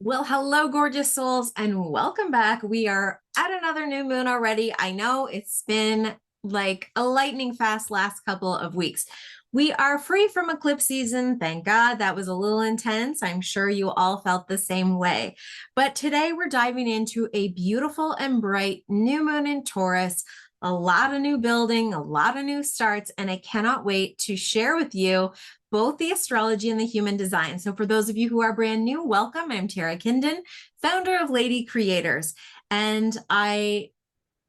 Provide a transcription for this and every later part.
Well, hello, gorgeous souls, and welcome back. We are at another new moon already. I know it's been like a lightning fast last couple of weeks. We are free from eclipse season. Thank God. That was a little intense. I'm sure you all felt the same way. But today we're diving into a beautiful and bright new moon in Taurus. A lot of new building, a lot of new starts, and I cannot wait to share with you both the astrology and the human design. So for those of you who are brand new, welcome. I'm Tara Kindon, founder of Lady Creators, and I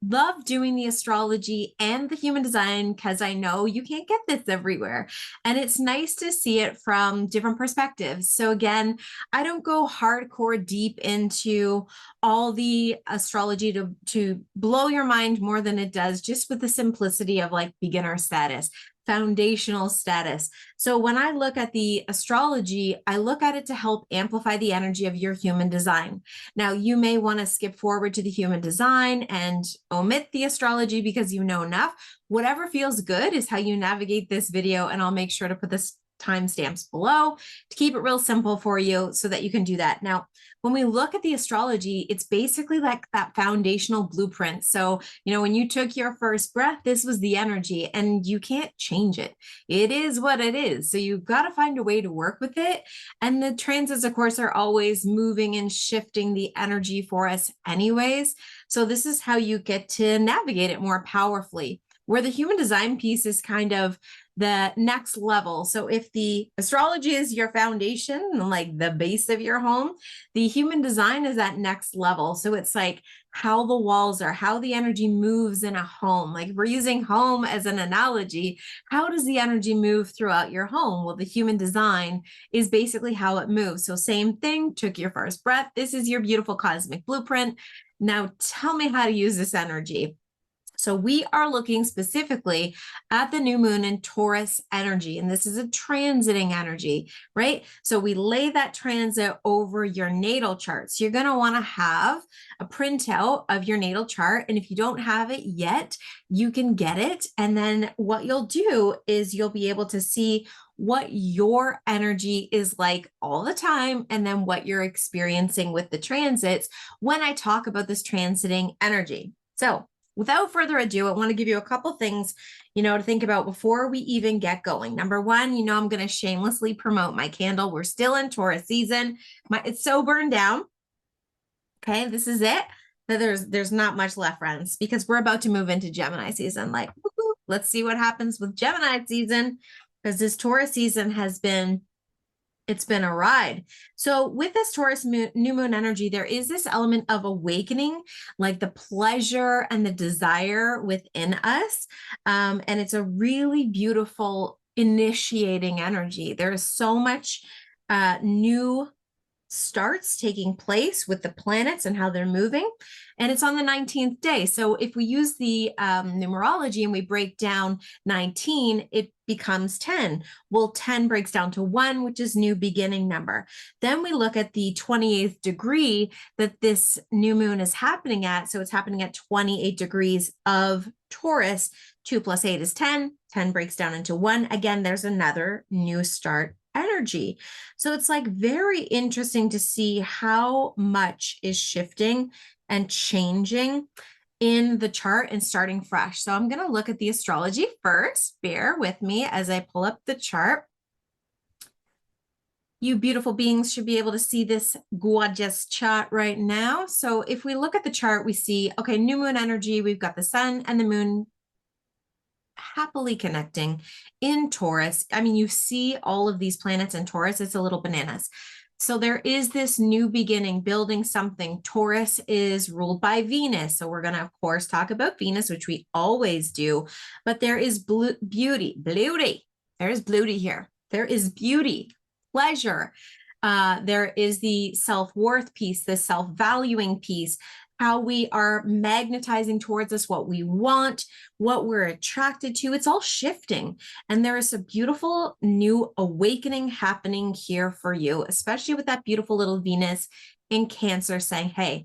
love doing the astrology and the human design because I know you can't get this everywhere. And it's nice to see it from different perspectives. So again, I don't go hardcore deep into all the astrology to blow your mind more than it does, just with the simplicity of like beginner status, foundational status. So when I look at the astrology, I look at it to help amplify the energy of your human design. Now, you may want to skip forward to the human design and omit the astrology because you know enough. Whatever feels good is how you navigate this video, and I'll make sure to put this timestamps below to keep it real simple for you so that you can do that. Now, when we look at the astrology, it's basically like that foundational blueprint. So, when you took your first breath, this was the energy and you can't change it. It is what it is. So you've got to find a way to work with it. And the transits, of course, are always moving and shifting the energy for us anyways. So this is how you get to navigate it more powerfully, where the human design piece is kind of the next level. So if the astrology is your foundation, like the base of your home, the human design is that next level. So it's like how the walls are, how the energy moves in a home. Like we're using home as an analogy. How does the energy move throughout your home? Well, the human design is basically how it moves. So same thing, took your first breath. This is your beautiful cosmic blueprint. Now tell me how to use this energy. So we are looking specifically at the new moon in Taurus energy, and this is a transiting energy, right? So we lay that transit over your natal chart. So you're going to want to have a printout of your natal chart. And if you don't have it yet, you can get it. And then what you'll do is you'll be able to see what your energy is like all the time, and then what you're experiencing with the transits when I talk about this transiting energy. So without further ado, I want to give you a couple things, to think about before we even get going. Number one, I'm going to shamelessly promote my candle. We're still in Taurus season. It's so burned down. Okay, this is it. There's not much left, friends, because we're about to move into Gemini season. Like, let's see what happens with Gemini season, because this Taurus season it's been a ride. So with this Taurus new moon energy, there is this element of awakening, like the pleasure and the desire within us. And it's a really beautiful initiating energy. There is so much new starts taking place with the planets and how they're moving. And it's on the 19th day. So if we use the numerology and we break down 19, it becomes 10. Well, 10 breaks down to 1, which is new beginning number. Then we look at the 28th degree that this new moon is happening at. So it's happening at 28 degrees of Taurus. 2 plus 8 is 10. 10 breaks down into 1. Again, there's another new start energy. So it's like very interesting to see how much is shifting and changing in the chart and starting fresh. So I'm going to look at the astrology first. Bear with me as I pull up the chart. You beautiful beings should be able to see this gorgeous chart right now. So if we look at the chart, we see, okay, new moon energy, we've got the sun and the moon happily connecting in Taurus. I mean, you see all of these planets in Taurus, it's a little bananas. So there is this new beginning, building something. Taurus is ruled by Venus. So we're going to, of course, talk about Venus, which we always do. But there is beauty. There is beauty here. There is beauty, pleasure. There is the self-worth piece, the self-valuing piece, how we are magnetizing towards us what we want, what we're attracted to. It's all shifting. And there is a beautiful new awakening happening here for you, especially with that beautiful little Venus in Cancer saying, hey,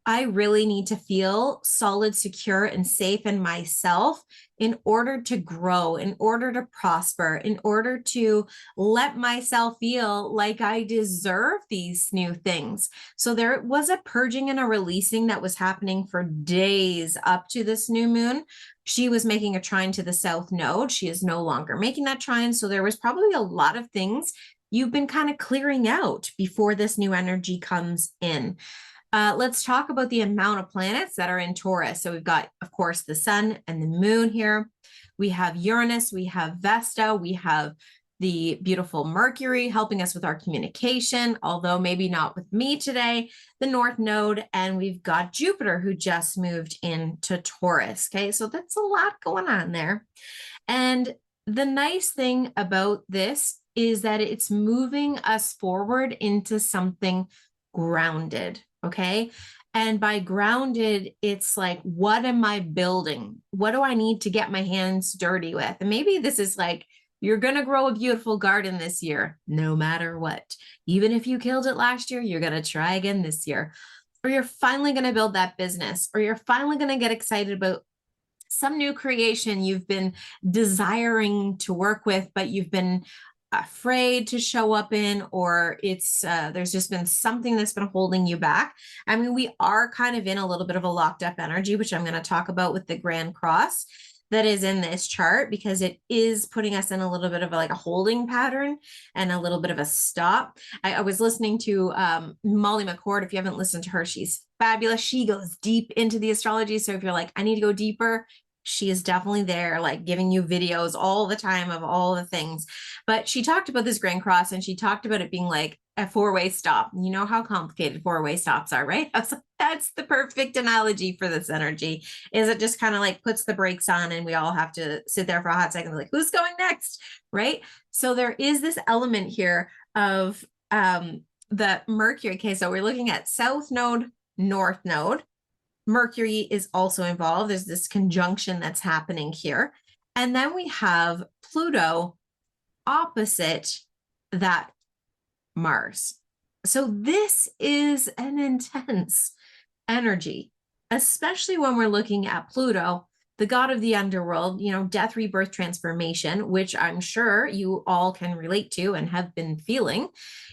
I really need to feel solid, secure, and safe in myself in order to grow, in order to prosper, in order to let myself feel like I deserve these new things. So there was a purging and a releasing that was happening for days up to this new moon. She was making a trine to the South Node. She is no longer making that trine. So there was probably a lot of things you've been kind of clearing out before this new energy comes in. Let's talk about the amount of planets that are in Taurus. So we've got, of course, the sun and the moon here. We have Uranus, we have Vesta, we have the beautiful Mercury helping us with our communication, although maybe not with me today, the North Node, and we've got Jupiter who just moved into Taurus. Okay, so that's a lot going on there. And the nice thing about this is that it's moving us forward into something grounded. Okay. And by grounded, it's like, what am I building? What do I need to get my hands dirty with? And maybe this is like, you're going to grow a beautiful garden this year, no matter what. Even if you killed it last year, you're going to try again this year. Or you're finally going to build that business, or you're finally going to get excited about some new creation you've been desiring to work with, but you've been afraid to show up in, or it's there's just been something that's been holding you back. I mean, we are kind of in a little bit of a locked up energy, which I'm going to talk about with the Grand Cross that is in this chart, because it is putting us in a little bit of like a holding pattern and a little bit of a stop. I was listening to Molly McCord. If you haven't listened to her, she's fabulous. She goes deep into the astrology. So if you're like, I need to go deeper, she is definitely there, like giving you videos all the time of all the things. But she talked about this Grand Cross, and she talked about it being like a four-way stop. You know how complicated four-way stops are, right? I was like, that's the perfect analogy for this energy, is it just kind of like puts the brakes on and we all have to sit there for a hot second, like, who's going next, right? So there is this element here of the Mercury. Okay, so we're looking at South Node, North Node. Mercury is also involved. There's this conjunction that's happening here. And then we have Pluto opposite that Mars. So this is an intense energy, especially when we're looking at Pluto, the god of the underworld, you know, death, rebirth, transformation, which I'm sure you all can relate to and have been feeling,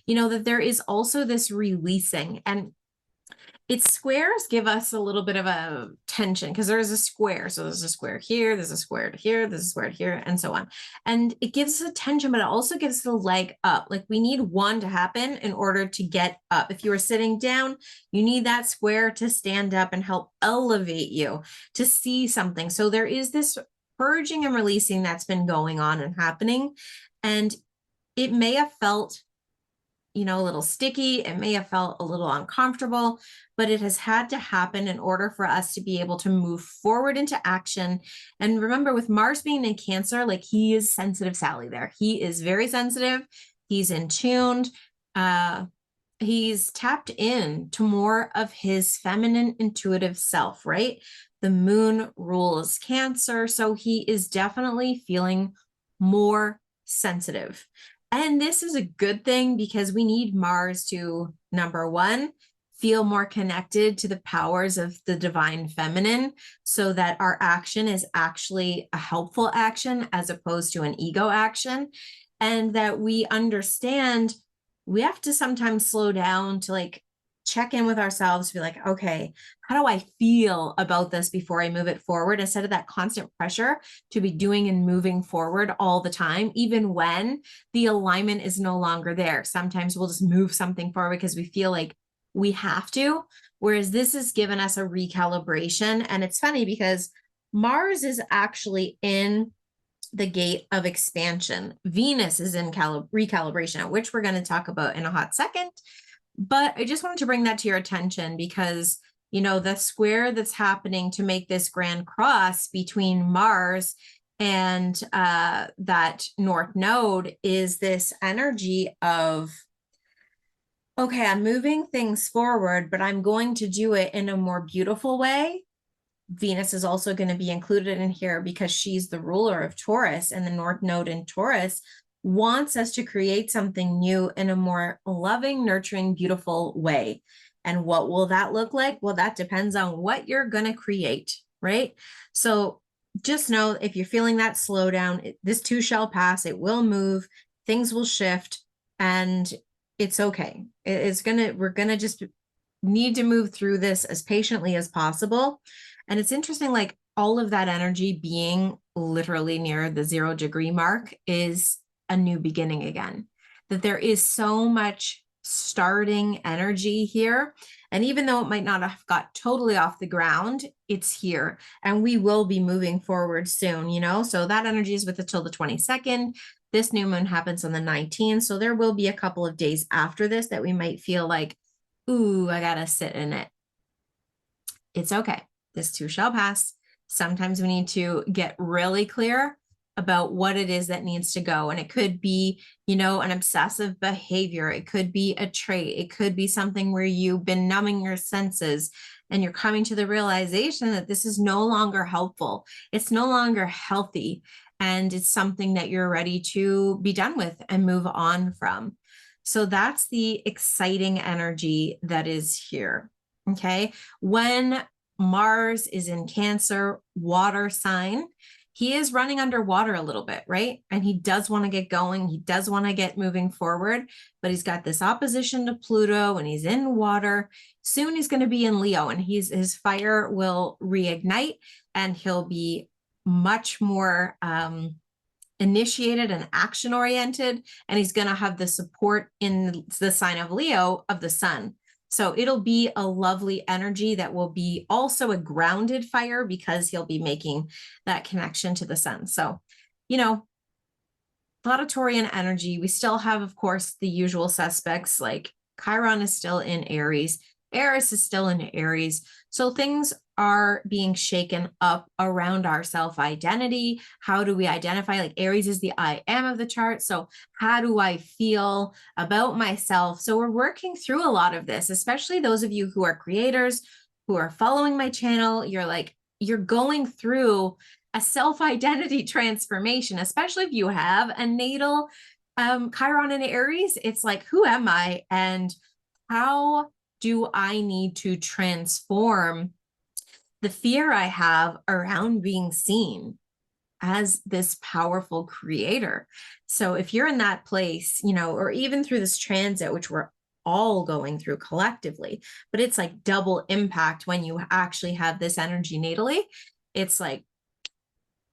you know, that there is also this releasing. And its squares give us a little bit of a tension because there is a square. So there's a square here, there's a square here, there's a square here, and so on. And it gives us a tension, but it also gives us a leg up. Like we need one to happen in order to get up. If you are sitting down, you need that square to stand up and help elevate you to see something. So there is this purging and releasing that's been going on and happening. And it may have felt, you know, a little sticky. It may have felt a little uncomfortable, but it has had to happen in order for us to be able to move forward into action. And remember, with Mars being in Cancer, like he is sensitive Sally there. He is very sensitive. He's in tuned. He's tapped in to more of his feminine intuitive self, right? The moon rules Cancer. So he is definitely feeling more sensitive. And this is a good thing because we need Mars to, number one, feel more connected to the powers of the divine feminine so that our action is actually a helpful action as opposed to an ego action. And that we understand we have to sometimes slow down to like check in with ourselves, to be like, okay, how do I feel about this before I move it forward? Instead of that constant pressure to be doing and moving forward all the time, even when the alignment is no longer there. Sometimes we'll just move something forward because we feel like we have to, whereas this has given us a recalibration. And it's funny because Mars is actually in the gate of expansion. Venus is in recalibration, which we're going to talk about in a hot second. But I just wanted to bring that to your attention because, you know, the square that's happening to make this Grand Cross between Mars and that North Node is this energy of, okay, I'm moving things forward, but I'm going to do it in a more beautiful way. Venus is also going to be included in here because she's the ruler of Taurus, and the North Node in Taurus wants us to create something new in a more loving, nurturing, beautiful way. And what will that look like? Well, that depends on what you're going to create, right? So just know if you're feeling that slowdown, this too shall pass. It will move, things will shift, and it's okay. We're going to just need to move through this as patiently as possible. And it's interesting, like all of that energy being literally near the 0 degree mark is a new beginning again, that there is so much starting energy here. And even though it might not have got totally off the ground, it's here and we will be moving forward soon, you know? So that energy is with us till the 22nd. This new moon happens on the 19th. So there will be a couple of days after this that we might feel like, ooh, I gotta sit in it. It's okay. This too shall pass. Sometimes we need to get really clear about what it is that needs to go. And it could be, you know, an obsessive behavior. It could be a trait. It could be something where you've been numbing your senses and you're coming to the realization that this is no longer helpful. It's no longer healthy. And it's something that you're ready to be done with and move on from. So that's the exciting energy that is here. Okay. When Mars is in Cancer, water sign, he is running underwater a little bit, right? And he does want to get going. He does want to get moving forward, but he's got this opposition to Pluto and he's in water. Soon he's going to be in Leo and his fire will reignite and he'll be much more initiated and action oriented. And he's going to have the support in the sign of Leo of the sun. So it'll be a lovely energy that will be also a grounded fire because he'll be making that connection to the sun. So, you know, a lot of Taurian energy. We still have, of course, the usual suspects like Chiron is still in Aries. Eris is still in Aries. So things are being shaken up around our self-identity. How do we identify? Like Aries is the I am of the chart. So how do I feel about myself? So we're working through a lot of this, especially those of you who are creators, who are following my channel. You're going through a self-identity transformation, especially if you have a natal Chiron in Aries. It's like, who am I? And how do I need to transform the fear I have around being seen as this powerful creator? So if you're in that place, you know, or even through this transit, which we're all going through collectively, but it's like double impact when you actually have this energy natally. It's like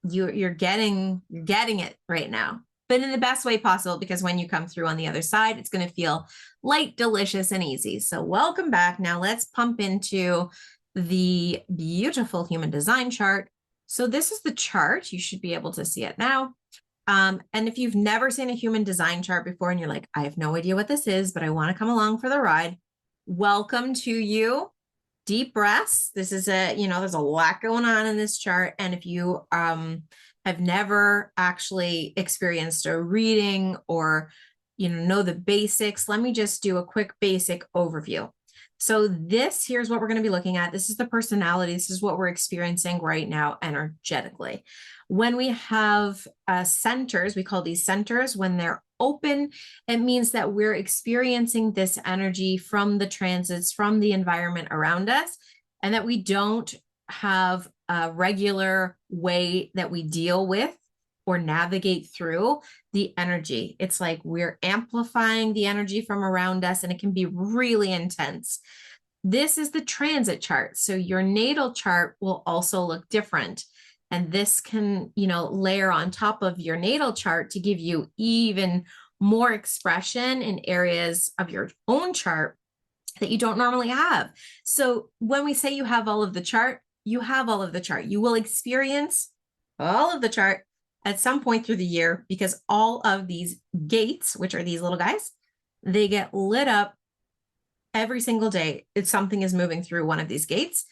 you're getting it right now, but in the best way possible, because when you come through on the other side, it's going to feel light, delicious, and easy. So welcome back. Now let's pump into the beautiful human design chart. So this is the chart. You should be able to see it now. And if you've never seen a human design chart before and you're like, I have no idea what this is, but I want to come along for the ride, welcome to you. Deep breaths. This is there's a lot going on in this chart. And if you have never actually experienced a reading or, know the basics, let me just do a quick basic overview. So here's what we're going to be looking at. This is the personality. This is what we're experiencing right now energetically. When we have centers, we call these centers, when they're open, it means that we're experiencing this energy from the transits, from the environment around us, and that we don't have a regular way that we deal with or navigate through the energy. It's like we're amplifying the energy from around us, and it can be really intense. This is the transit chart. So your natal chart will also look different. And this can, layer on top of your natal chart to give you even more expression in areas of your own chart that you don't normally have. So when we say you have all of the chart, you have all of the chart. You will experience all of the chart at some point through the year, because all of these gates, which are these little guys, they get lit up every single day. If something is moving through one of these gates,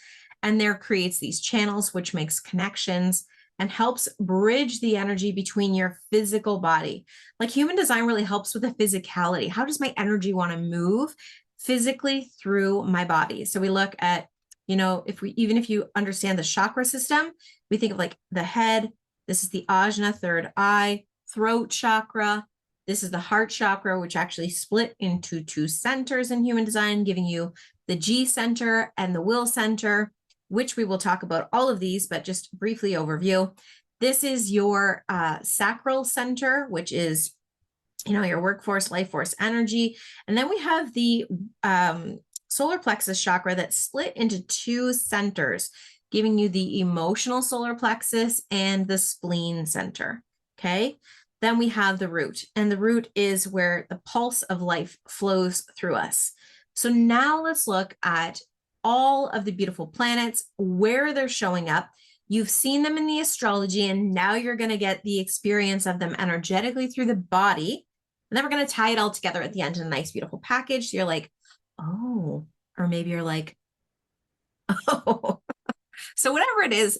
and there creates these channels, which makes connections and helps bridge the energy between your physical body. Like human design really helps with the physicality. How does my energy want to move physically through my body? So we look at, if you understand the chakra system, we think of like the head. This is the ajna, third eye, throat chakra, This is the heart chakra, which actually split into two centers in human design, giving you the G center and the will center, which we will talk about all of these, but just briefly overview. This is your sacral center, which is, your workforce, life force, energy. And then we have the solar plexus chakra that split into two centers, giving you the emotional solar plexus and the spleen center. Okay. Then we have the root, and the root is where the pulse of life flows through us. So now let's look at all of the beautiful planets, where they're showing up. You've seen them in the astrology, and now you're going to get the experience of them energetically through the body. And then we're going to tie it all together at the end in a nice, beautiful package. So you're like, oh, or maybe you're like, oh. So whatever it is,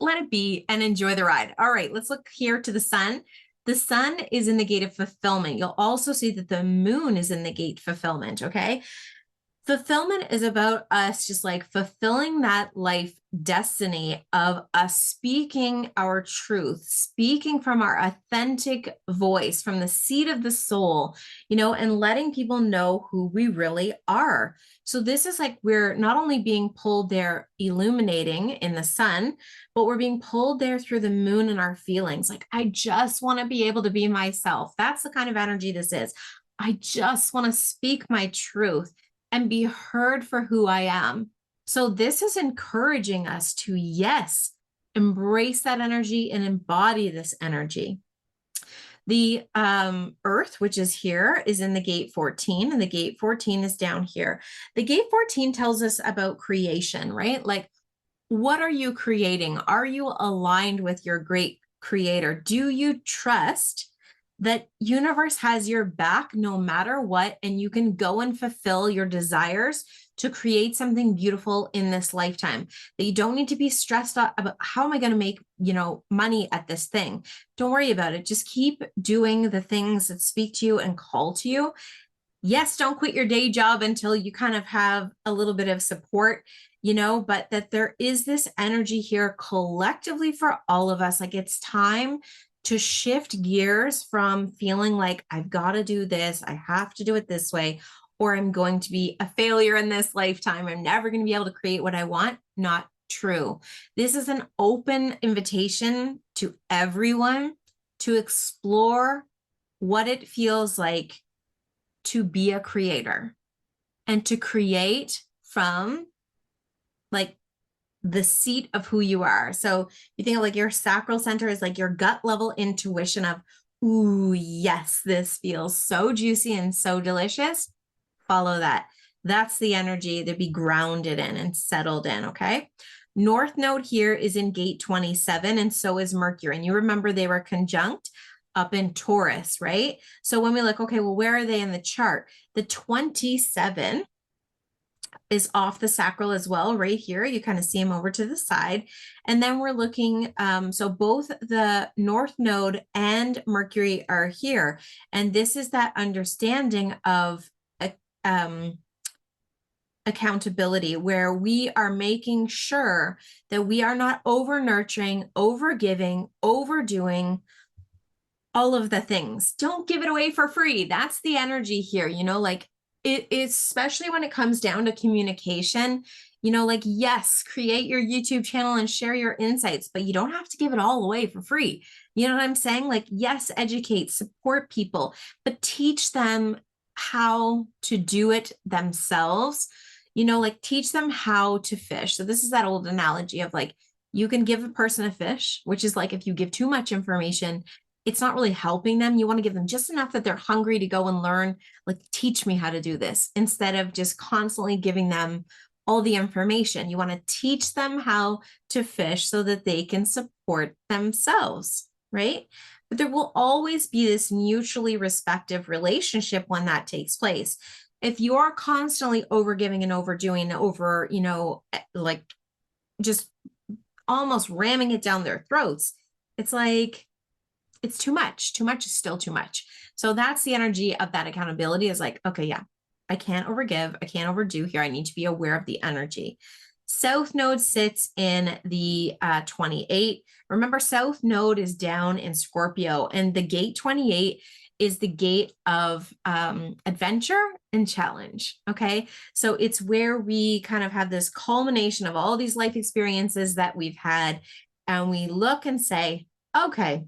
let it be and enjoy the ride. All right, let's look here to the sun. The sun is in the gate of fulfillment. You'll also see that the moon is in the gate fulfillment, okay? Fulfillment is about us just like fulfilling that life destiny of us speaking our truth, speaking from our authentic voice, from the seat of the soul, and letting people know who we really are. So this is like we're not only being pulled there illuminating in the sun, but we're being pulled there through the moon and our feelings. Like, I just want to be able to be myself. That's the kind of energy this is. I just want to speak my truth and be heard for who I am. So this is encouraging us to, yes, embrace that energy and embody this energy. The Earth, which is here, is in the gate 14, and the gate 14 is down here. The gate 14 tells us about creation, right? Like, what are you creating? Are you aligned with your great creator? Do you trust that universe has your back no matter what, and you can go and fulfill your desires to create something beautiful in this lifetime, that you don't need to be stressed out about how am I going to make, money at this thing? Don't worry about it. Just keep doing the things that speak to you and call to you. Yes, don't quit your day job until you kind of have a little bit of support, but that there is this energy here collectively for all of us. Like, it's time to shift gears from feeling like I've got to do this, I have to do it this way, or I'm going to be a failure in this lifetime, I'm never going to be able to create what I want. Not true. This is an open invitation to everyone to explore what it feels like to be a creator and to create from like the seat of who you are. So you think of like your sacral center is like your gut level intuition of, ooh, yes, this feels so juicy and so delicious. Follow that. That's the energy to be grounded in and settled in, okay? North node here is in gate 27, and so is Mercury. And you remember they were conjunct up in Taurus, right? So when we look, okay, well, where are they in the chart? The 27 is off the sacral as well, right here. You kind of see them over to the side. And then we're looking, so both the North Node and Mercury are here. And this is that understanding of accountability, where we are making sure that we are not over nurturing, over giving, overdoing all of the things. Don't give it away for free. That's the energy here, like it, especially when it comes down to communication, like, yes, create your YouTube channel and share your insights, but you don't have to give it all away for free. You know what I'm saying? Like, yes, educate, support people, but teach them how to do it themselves, like teach them how to fish. So this is that old analogy of like, you can give a person a fish, which is like, if you give too much information, it's not really helping them. You want to give them just enough that they're hungry to go and learn, like, teach me how to do this, instead of just constantly giving them all the information. You want to teach them how to fish so that they can support themselves, right? But there will always be this mutually respective relationship when that takes place. If you're constantly overgiving and overdoing, like just almost ramming it down their throats, it's like, it's too much. Too much is still too much. So that's the energy of that accountability, is like, okay, yeah, I can't overgive. I can't overdo here. I need to be aware of the energy. South node sits in the 28. Remember, South node is down in Scorpio, and the gate 28 is the gate of adventure and challenge. Okay. So it's where we kind of have this culmination of all these life experiences that we've had. And we look and say, okay,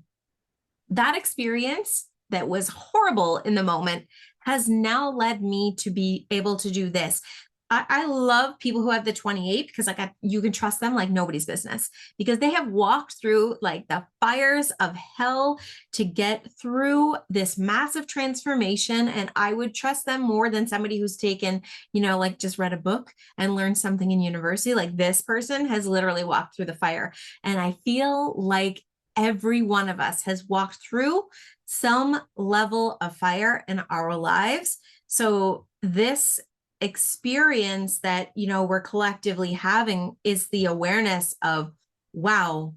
that experience that was horrible in the moment has now led me to be able to do this. I love people who have the 28 because you can trust them like nobody's business, because they have walked through like the fires of hell to get through this massive transformation. And I would trust them more than somebody who's taken, like just read a book and learned something in university. Like this person has literally walked through the fire. And I feel like every one of us has walked through some level of fire in our lives. So this experience that, we're collectively having is the awareness of, wow,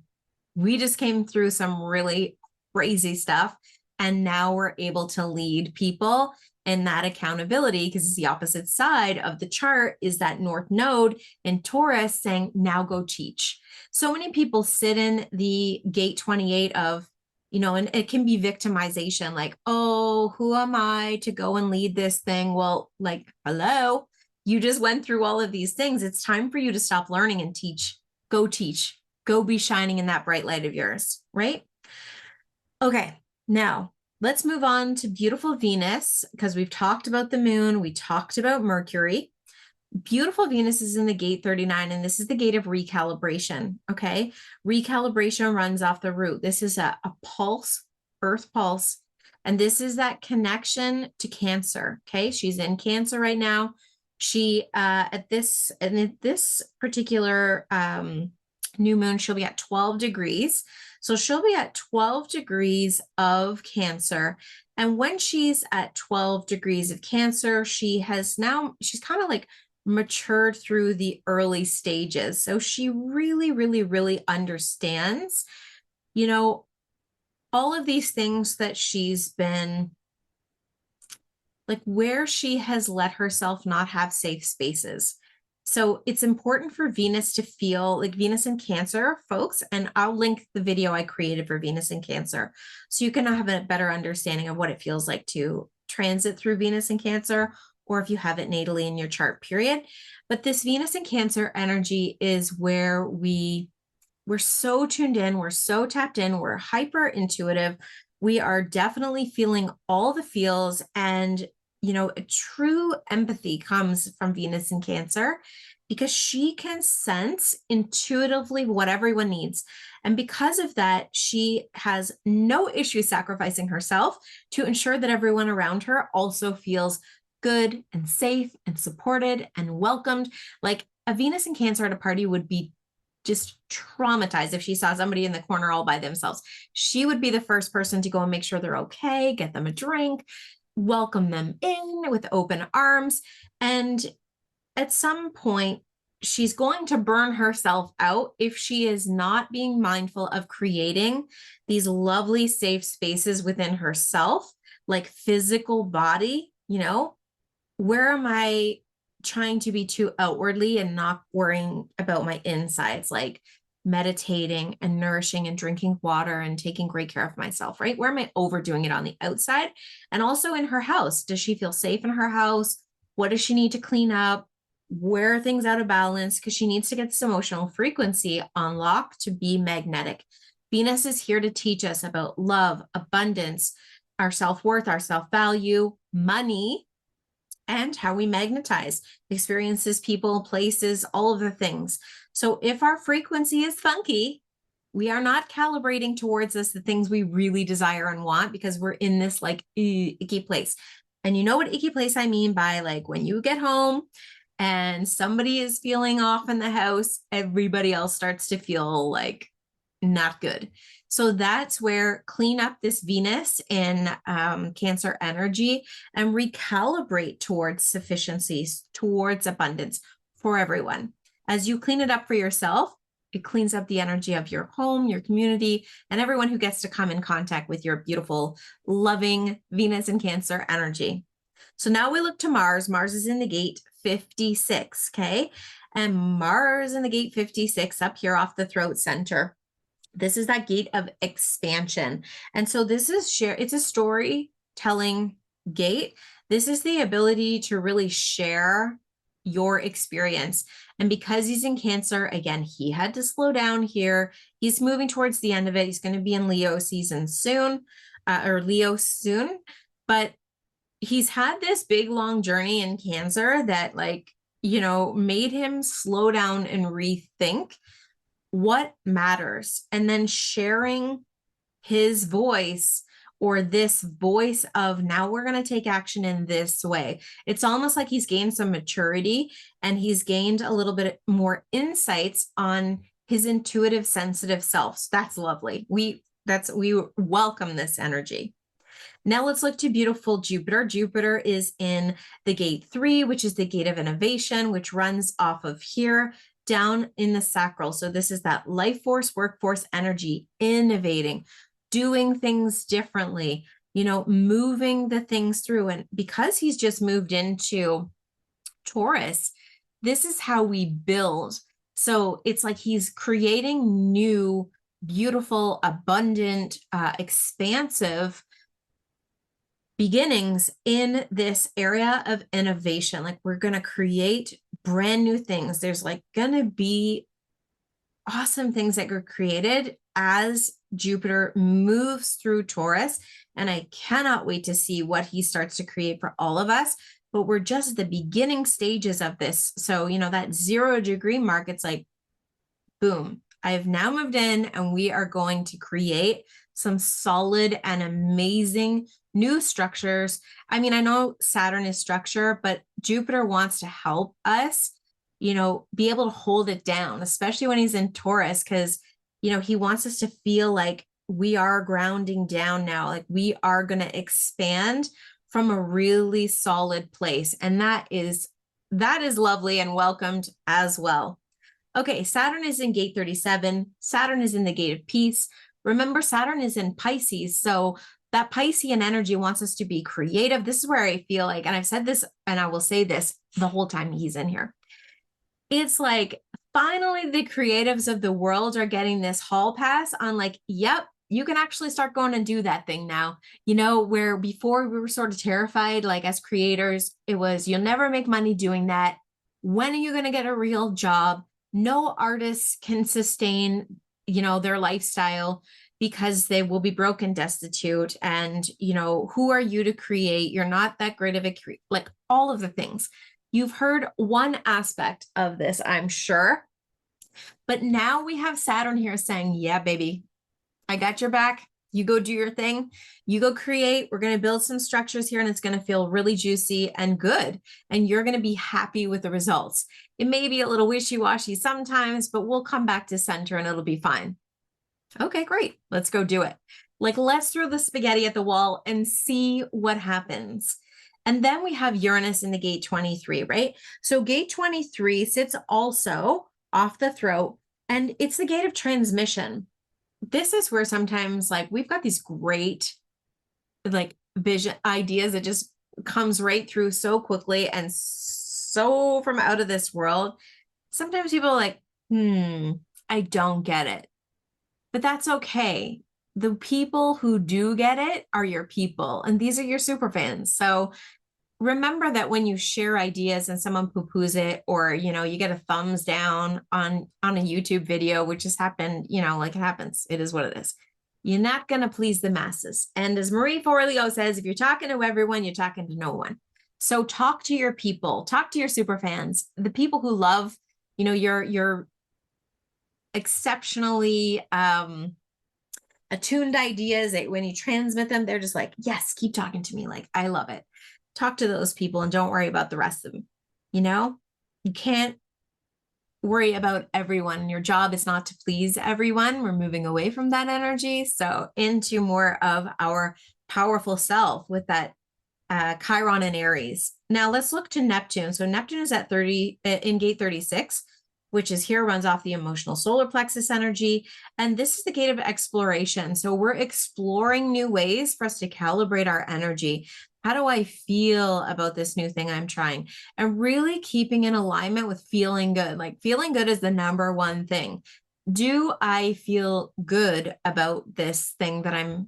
we just came through some really crazy stuff. And now we're able to lead people. And that accountability, because it's the opposite side of the chart, is that North Node in Taurus saying, now go teach. So many people sit in the gate 28 of, and it can be victimization, like, oh, who am I to go and lead this thing? Well, like, hello, you just went through all of these things. It's time for you to stop learning and teach. Go teach. Go be shining in that bright light of yours, right? Okay, now let's move on to beautiful Venus, because we've talked about the moon, we talked about Mercury. Beautiful Venus is in the gate 39, and this is the gate of recalibration. Okay. Recalibration runs off the root. This is a pulse, earth pulse. And this is that connection to Cancer. Okay. She's in Cancer right now. She, at this particular, new moon, she'll be at 12 degrees. So she'll be at 12 degrees of Cancer. And when she's at 12 degrees of Cancer, she's kind of like matured through the early stages. So she really, really, really understands, all of these things that she's been like, where she has let herself not have safe spaces. So it's important for Venus to feel like Venus in Cancer, folks, and I'll link the video I created for Venus in Cancer so you can have a better understanding of what it feels like to transit through Venus in Cancer, or if you have it natally in your chart, period. But this Venus in Cancer energy is where we're so tuned in, we're so tapped in, we're hyper intuitive. We are definitely feeling all the feels, and a true empathy comes from Venus in Cancer because she can sense intuitively what everyone needs. And because of that, she has no issue sacrificing herself to ensure that everyone around her also feels good and safe and supported and welcomed. Like a Venus in Cancer at a party would be just traumatized if she saw somebody in the corner all by themselves. She would be the first person to go and make sure they're okay, get them a drink, welcome them in with open arms. And at some point, she's going to burn herself out if she is not being mindful of creating these lovely, safe spaces within herself, like physical body, where am I trying to be too outwardly and not worrying about my insides, like meditating and nourishing and drinking water and taking great care of myself, right? Where am I overdoing it on the outside? And also in her house, does she feel safe in her house? What does she need to clean up? Where are things out of balance? Because she needs to get this emotional frequency on lock to be magnetic. Venus is here to teach us about love, abundance, our self-worth, our self-value, money, and how we magnetize experiences, people, places, all of the things. So if our frequency is funky, we are not calibrating towards us the things we really desire and want, because we're in this like icky place. And you know what icky place I mean by, like, when you get home and somebody is feeling off in the house, everybody else starts to feel like not good. So that's where clean up this Venus in Cancer energy and recalibrate towards sufficiencies, towards abundance for everyone. As you clean it up for yourself, it cleans up the energy of your home, your community, and everyone who gets to come in contact with your beautiful, loving Venus in Cancer energy. So now we look to Mars. Mars is in the gate 56, okay? And Mars in the gate 56 up here off the throat center. This is that gate of expansion. And so this is it's a storytelling storytelling gate. This is the ability to really share your experience. And because he's in Cancer, again, he had to slow down here. He's moving towards the end of it. He's going to be in Leo season soon, or Leo soon. But he's had this big, long journey in Cancer that, like, you know, made him slow down and rethink what matters. And then sharing his voice, or this voice of, now we're going to take action in this way. It's almost like he's gained some maturity and he's gained a little bit more insights on his intuitive, sensitive self. So that's lovely. We welcome this energy. Now let's look to beautiful Jupiter. Jupiter is in the gate 3, which is the gate of innovation, which runs off of here down in the sacral. So this is that life force, workforce energy, innovating, doing things differently, you know, moving the things through. And because he's just moved into Taurus, this is how we build. So it's like he's creating new, beautiful, abundant, expansive beginnings in this area of innovation. Like, we're going to create brand new things. There's like going to be awesome things that are created as Jupiter moves through Taurus. And I cannot wait to see what he starts to create for all of us. But we're just at the beginning stages of this. So, you know, that 0-degree mark, it's like, boom, I have now moved in and we are going to create some solid and amazing new structures. I mean, I know Saturn is structure, but Jupiter wants to help us, you know, be able to hold it down, especially when he's in Taurus, because, you know, he wants us to feel like we are grounding down now, like we are going to expand from a really solid place. And that is lovely and welcomed as well. Okay, Saturn is in gate 37. Saturn is in the gate of peace. Remember, Saturn is in Pisces. So that Piscean energy wants us to be creative. This is where I feel like, and I've said this and I will say this the whole time he's in here. It's like, finally, the creatives of the world are getting this hall pass on, like, yep, you can actually start going and do that thing now. You know, where before we were sort of terrified, like as creators, it was, you'll never make money doing that. When are you going to get a real job? No artists can sustain, you know, their lifestyle because they will be broke and destitute. And, you know, who are you to create? You're not that great of a like all of the things. You've heard one aspect of this, I'm sure. But now we have Saturn here saying, yeah, baby, I got your back. You go do your thing. You go create. We're going to build some structures here and it's going to feel really juicy and good. And you're going to be happy with the results. It may be a little wishy-washy sometimes, but we'll come back to center and it'll be fine. Okay, great. Let's go do it. Like, let's throw the spaghetti at the wall and see what happens. And then we have Uranus in the gate 23, right? So gate 23 sits also off the throat, and it's the gate of transmission. This is where sometimes, like, we've got these great, like, vision ideas that just comes right through so quickly and so from out of this world. Sometimes people are like, I don't get it. But that's okay. The people who do get it are your people, and these are your super fans. So remember that when you share ideas and someone poo-poos it, or, you know, you get a thumbs down on a YouTube video, which has happened, you know, like, it happens. It is what it is. You're not going to please the masses. And as Marie Forleo says, if you're talking to everyone, you're talking to no one. So talk to your people, talk to your super fans, the people who love, you know, your exceptionally attuned ideas, that when you transmit them, they're just like, yes, keep talking to me. Like, I love it. Talk to those people and don't worry about the rest of them. You know, you can't worry about everyone. Your job is not to please everyone. We're moving away from that energy. So into more of our powerful self with that Chiron and Aries. Now let's look to Neptune. So Neptune is at 30 in gate 36, which is here, runs off the emotional solar plexus energy. And this is the gate of exploration. So we're exploring new ways for us to calibrate our energy. How do I feel about this new thing I'm trying? And really keeping in alignment with feeling good. Like, feeling good is the number one thing. Do I feel good about this thing that I'm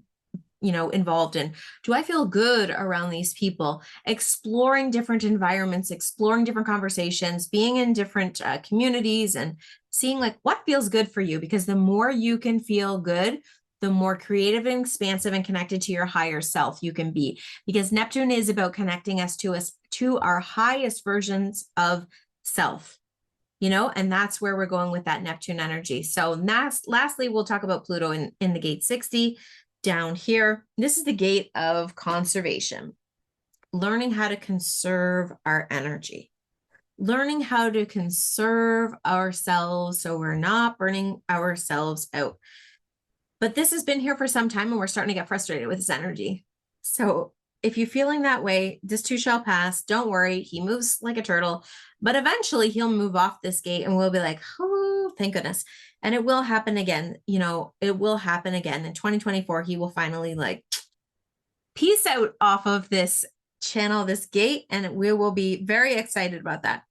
involved in? Do I feel good around these people? Exploring different environments, exploring different conversations, being in different communities, and seeing like what feels good for you. Because the more you can feel good, the more creative and expansive and connected to your higher self you can be. Because Neptune is about connecting us to our highest versions of self. And that's where we're going with that Neptune energy. So lastly, we'll talk about Pluto in the gate 60 down here. This is the gate of conservation, learning how to conserve our energy, learning how to conserve ourselves so we're not burning ourselves out. But this has been here for some time and we're starting to get frustrated with this energy. So if you're feeling that way, this too shall pass. Don't worry. He moves like a turtle, but eventually he'll move off this gate and we'll be like, oh, thank goodness. And it will happen again. It will happen again. In 2024, he will finally like peace out off of this channel, this gate, and we will be very excited about that.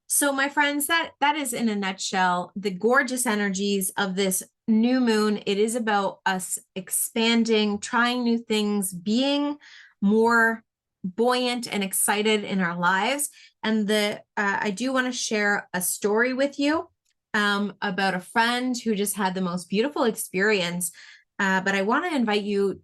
So my friends, that is in a nutshell, the gorgeous energies of this new moon. It is about us expanding, trying new things, being more buoyant and excited in our lives. And I do want to share a story with you about a friend who just had the most beautiful experience. But I want to invite you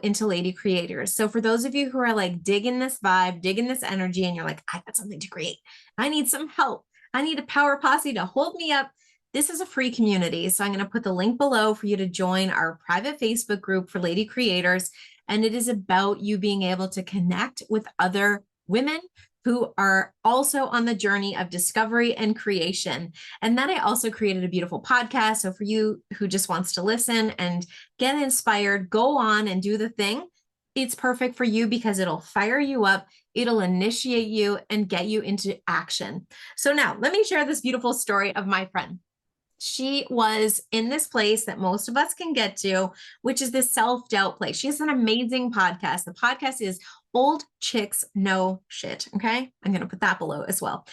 into Lady Creators. So for those of you who are like digging this vibe, digging this energy, and you're like, I got something to create. I need some help. I need a power posse to hold me up. This is a free community. So I'm going to put the link below for you to join our private Facebook group for Lady Creators. And it is about you being able to connect with other women who are also on the journey of discovery and creation. And then I also created a beautiful podcast. So for you who just wants to listen and get inspired, go on and do the thing. It's perfect for you because it'll fire you up. It'll initiate you and get you into action. So now let me share this beautiful story of my friend. She was in this place that most of us can get to, which is this self-doubt place. She has an amazing podcast. The podcast is Old Chicks Know Shit. Okay. I'm going to put that below as well.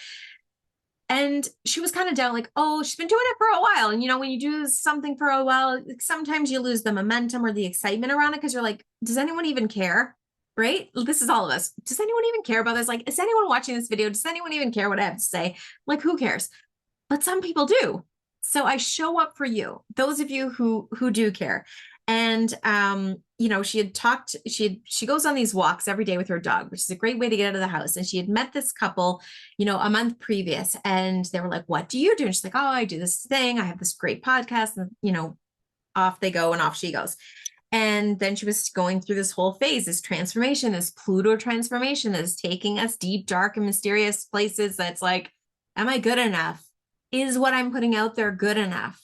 And she was kind of down like, oh, she's been doing it for a while. And when you do something for a while, sometimes you lose the momentum or the excitement around it because you're like, does anyone even care? Right? This is all of us. Does anyone even care about this? Like, is anyone watching this video? Does anyone even care what I have to say? Like, who cares? But some people do. So I show up for you, those of you who do care. And, she had talked, she goes on these walks every day with her dog, which is a great way to get out of the house. And she had met this couple, a month previous, and they were like, what do you do? And she's like, oh, I do this thing. I have this great podcast, and, off they go and off she goes. And then she was going through this whole phase, this transformation, this Pluto transformation that is taking us deep, dark, and mysterious places. That's like, am I good enough? Is what I'm putting out there good enough?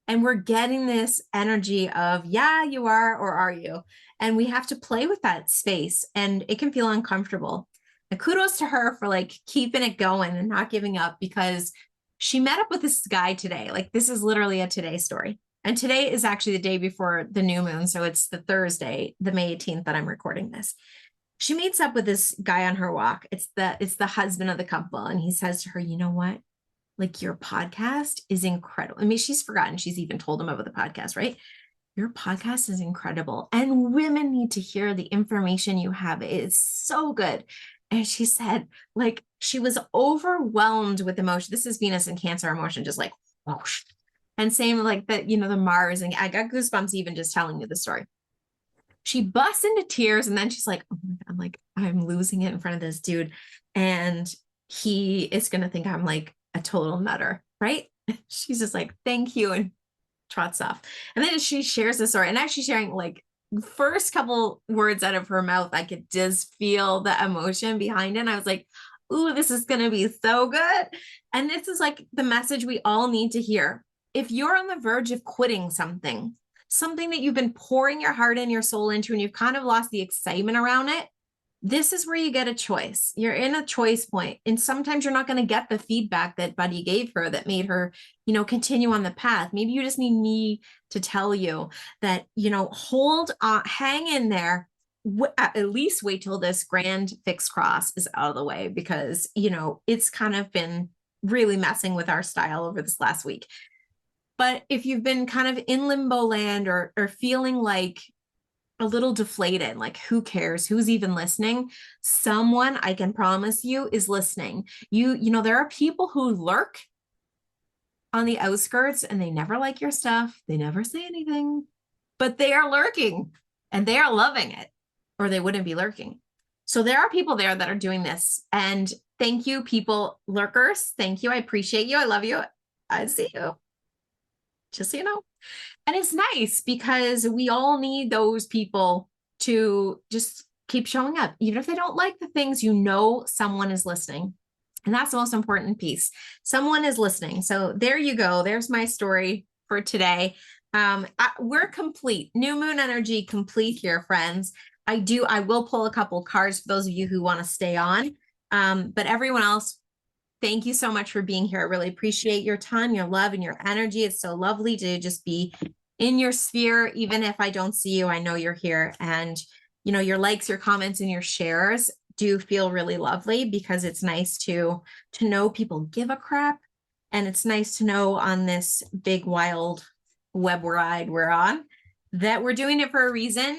And we're getting this energy of, yeah, you are, or are you? And we have to play with that space, and it can feel uncomfortable. And kudos to her for like keeping it going and not giving up, because she met up with this guy today. Like, this is literally a today story. And today is actually the day before the new moon. So it's the Thursday, the May 18th that I'm recording this. She meets up with this guy on her walk. It's the husband of the couple. And he says to her, you know what? Like, your podcast is incredible. I mean, she's forgotten. She's even told him about the podcast, right? Your podcast is incredible. And women need to hear the information you have. It's so good. And she said, like, she was overwhelmed with emotion. This is Venus and Cancer emotion, just like, whoosh. And same like that, the Mars. And I got goosebumps even just telling you the story. She busts into tears. And then she's like, oh my God, like, I'm losing it in front of this dude. And he is going to think I'm like a total nutter, right? She's just like, thank you, and trots off. And then she shares the story, and actually sharing like first couple words out of her mouth, I could just feel the emotion behind it. And I was like, ooh, this is going to be so good. And this is like the message we all need to hear. If you're on the verge of quitting something that you've been pouring your heart and your soul into, and you've kind of lost the excitement around it, this is where you get a choice. You're in a choice point. And sometimes you're not going to get the feedback that Buddy gave her that made her, continue on the path. Maybe you just need me to tell you that, hold on, hang in there. At least wait till this grand fixed cross is out of the way, because, it's kind of been really messing with our style over this last week. But if you've been kind of in limbo land or feeling like a little deflated, like who cares? Who's even listening? Someone, I can promise you, is listening. You know, there are people who lurk on the outskirts and they never like your stuff. They never say anything, but they are lurking and they are loving it, or they wouldn't be lurking. So there are people there that are doing this. And thank you, people, lurkers. Thank you. I appreciate you. I love you. I see you. Just so you know. And it's nice because we all need those people to just keep showing up. Even if they don't like the things, you know, someone is listening. And that's the most important piece. Someone is listening. So there you go. There's my story for today. We're complete. New moon energy complete here, friends. I will pull a couple cards for those of you who want to stay on. But everyone else, thank you so much for being here. I really appreciate your time, your love, and your energy. It's so lovely to just be in your sphere. Even if I don't see you, I know you're here. And, you know, your likes, your comments, and your shares do feel really lovely, because it's nice to know people give a crap. And it's nice to know on this big, wild web ride we're on that we're doing it for a reason.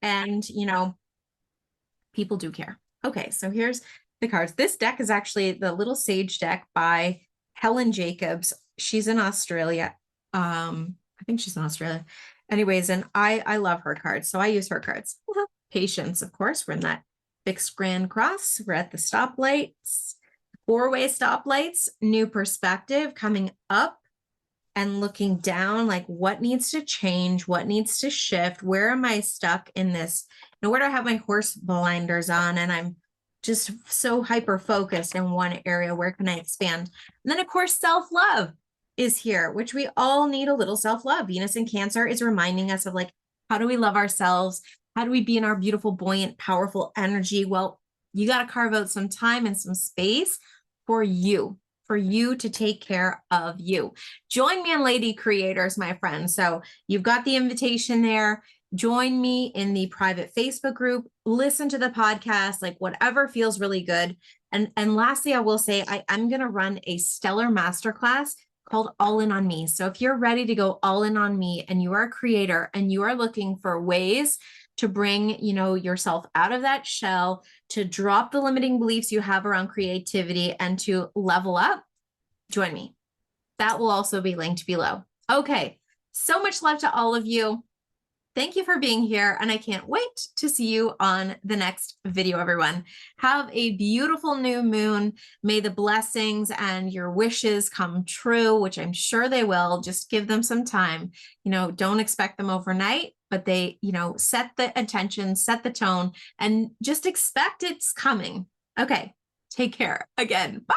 And, you know, people do care. Okay, so here's the cards. This deck is actually the Little Sage deck by Helen Jacobs. She's in Australia. I think she's in Australia. Anyways, and I love her cards, so I use her cards. Patience, of course. We're in that fixed grand cross. We're at the stoplights, four-way stoplights, new perspective coming up and looking down, like what needs to change, what needs to shift, where am I stuck in this? You know, where do I have my horse blinders on and I'm just so hyper-focused in one area? Where can I expand? And then, of course, self-love is here, which we all need a little self-love. Venus in Cancer is reminding us of, like, how do we love ourselves? How do we be in our beautiful, buoyant, powerful energy? Well, you got to carve out some time and some space for you to take care of you. Join me on Lady Creators, my friends. So you've got the invitation there. Join me in the private Facebook group. Listen to the podcast, like whatever feels really good. And lastly, I will say I'm going to run a stellar masterclass called All In on Me. So if you're ready to go all in on me and you are a creator and you are looking for ways to bring, you know, yourself out of that shell, to drop the limiting beliefs you have around creativity and to level up, join me. That will also be linked below. Okay, so much love to all of you. Thank you for being here, and I can't wait to see you on the next video, everyone. Have a beautiful new moon. May the blessings and your wishes come true, which I'm sure they will. Just give them some time. You know, don't expect them overnight, but they, you know, set the attention, set the tone, and just expect it's coming. Okay, take care. Again, bye.